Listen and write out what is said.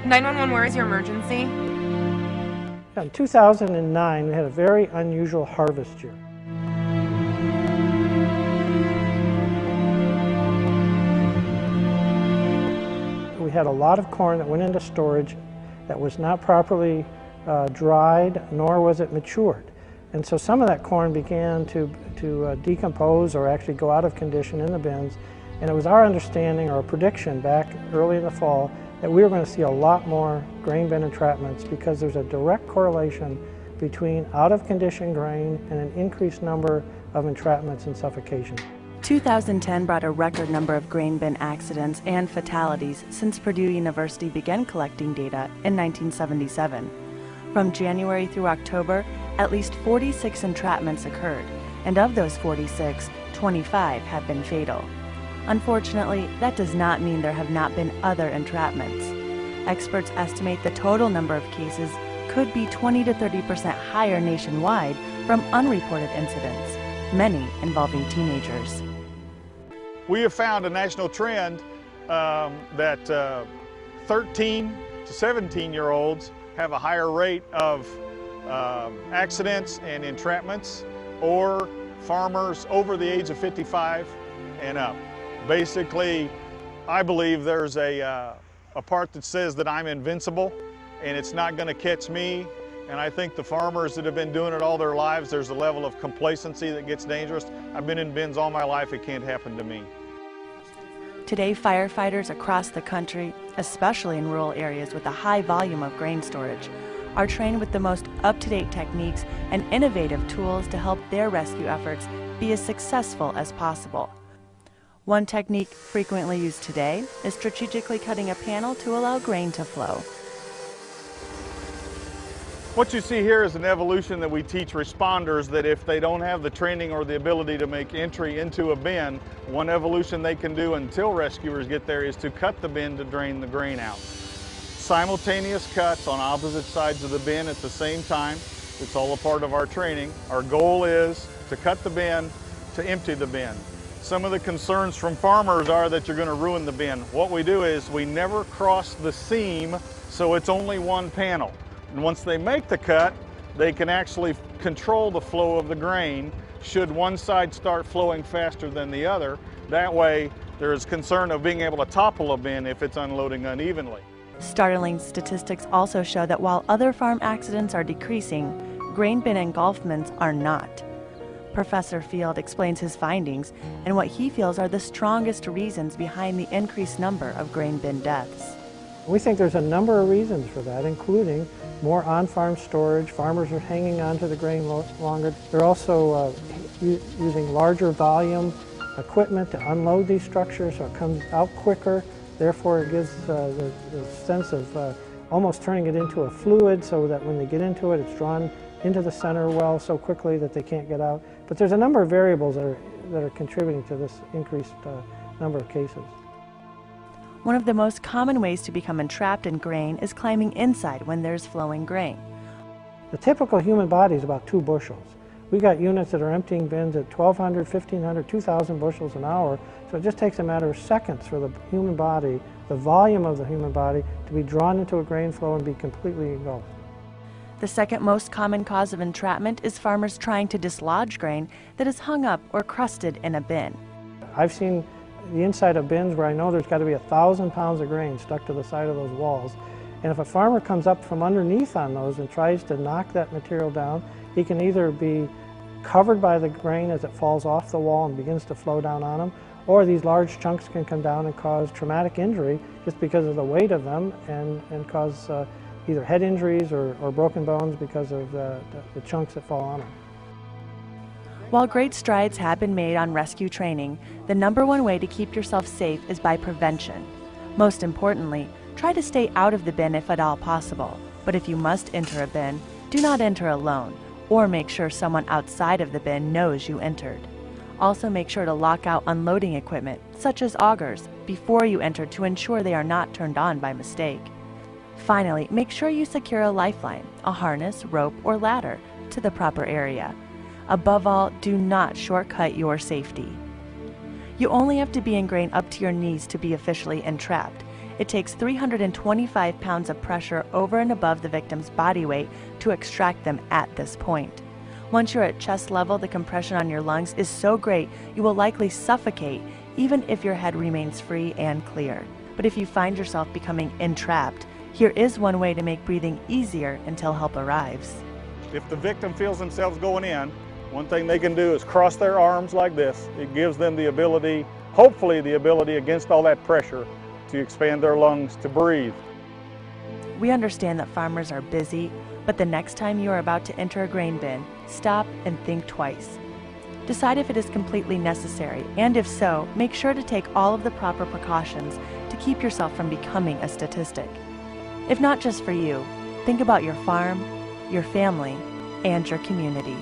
911, where is your emergency? In 2009, we had a very unusual harvest year. We had a lot of corn that went into storage that was not properly dried, nor was it matured. And so some of that corn began to decompose or actually go out of condition in the bins. And it was our understanding or prediction back early in the fall that we were going to see a lot more grain bin entrapments because there's a direct correlation between out of condition grain and an increased number of entrapments and suffocation. 2010 brought a record number of grain bin accidents and fatalities since Purdue University began collecting data in 1977. From January through October, at least 46 entrapments occurred, and of those 46, 25 have been fatal. Unfortunately, that does not mean there have not been other entrapments. Experts estimate the total number of cases could be 20 to 30% higher nationwide from unreported incidents, many involving teenagers. We have found a national trend that 13 to 17-year-olds have a higher rate of accidents and entrapments, or farmers over the age of 55 and up. Basically, I believe there's a part that says that I'm invincible and it's not going to catch me. And I think the farmers that have been doing it all their lives, there's a level of complacency that gets dangerous. I've been in bins all my life, it can't happen to me. Today, firefighters across the country, especially in rural areas with a high volume of grain storage, are trained with the most up-to-date techniques and innovative tools to help their rescue efforts be as successful as possible. One technique frequently used today is strategically cutting a panel to allow grain to flow. What you see here is an evolution that we teach responders that if they don't have the training or the ability to make entry into a bin, one evolution they can do until rescuers get there is to cut the bin to drain the grain out. Simultaneous cuts on opposite sides of the bin at the same time. It's all a part of our training. Our goal is to cut the bin, to empty the bin. Some of the concerns from farmers are that you're going to ruin the bin. What we do is we never cross the seam, so it's only one panel. And once they make the cut, they can actually control the flow of the grain should one side start flowing faster than the other. That way, there is concern of being able to topple a bin if it's unloading unevenly. Startling statistics also show that while other farm accidents are decreasing, grain bin engulfments are not. Professor Field explains his findings and what he feels are the strongest reasons behind the increased number of grain bin deaths. We think there's a number of reasons for that, including more on-farm storage. Farmers are hanging on to the grain longer. They're also using larger volume equipment to unload these structures so it comes out quicker. Therefore, it gives the sense of almost turning it into a fluid so that when they get into it, it's drawn into the center well so quickly that they can't get out. But there's a number of variables that are contributing to this increased number of cases. One of the most common ways to become entrapped in grain is climbing inside when there's flowing grain. The typical human body is about 2 bushels. We got units that are emptying bins at 1,200, 1,500, 2,000 bushels an hour, so it just takes a matter of seconds for the human body, the volume of the human body, to be drawn into a grain flow and be completely engulfed. The second most common cause of entrapment is farmers trying to dislodge grain that is hung up or crusted in a bin. I've seen the inside of bins where I know there's got to be 1,000 pounds of grain stuck to the side of those walls. And if a farmer comes up from underneath on those and tries to knock that material down, he can either be covered by the grain as it falls off the wall and begins to flow down on him, or these large chunks can come down and cause traumatic injury just because of the weight of them and cause either head injuries or broken bones because of the chunks that fall on them. While great strides have been made on rescue training, the #1 way to keep yourself safe is by prevention. Most importantly, try to stay out of the bin if at all possible. But if you must enter a bin, do not enter alone, or make sure someone outside of the bin knows you entered. Also make sure to lock out unloading equipment, such as augers, before you enter to ensure they are not turned on by mistake. Finally, make sure you secure a lifeline, a harness, rope, or ladder to the proper area. Above all, do not shortcut your safety. You only have to be in grain up to your knees to be officially entrapped, It takes 325 pounds of pressure over and above the victim's body weight to extract them at this point. Once you're at chest level, the compression on your lungs is so great you will likely suffocate even if your head remains free and clear. But if you find yourself becoming entrapped, here is one way to make breathing easier until help arrives. If the victim feels themselves going in, one thing they can do is cross their arms like this. It gives them the ability, hopefully the ability against all that pressure, to expand their lungs to breathe. We understand that farmers are busy, but the next time you are about to enter a grain bin, stop and think twice. Decide if it is completely necessary, and if so, make sure to take all of the proper precautions to keep yourself from becoming a statistic. If not just for you, think about your farm, your family, and your community.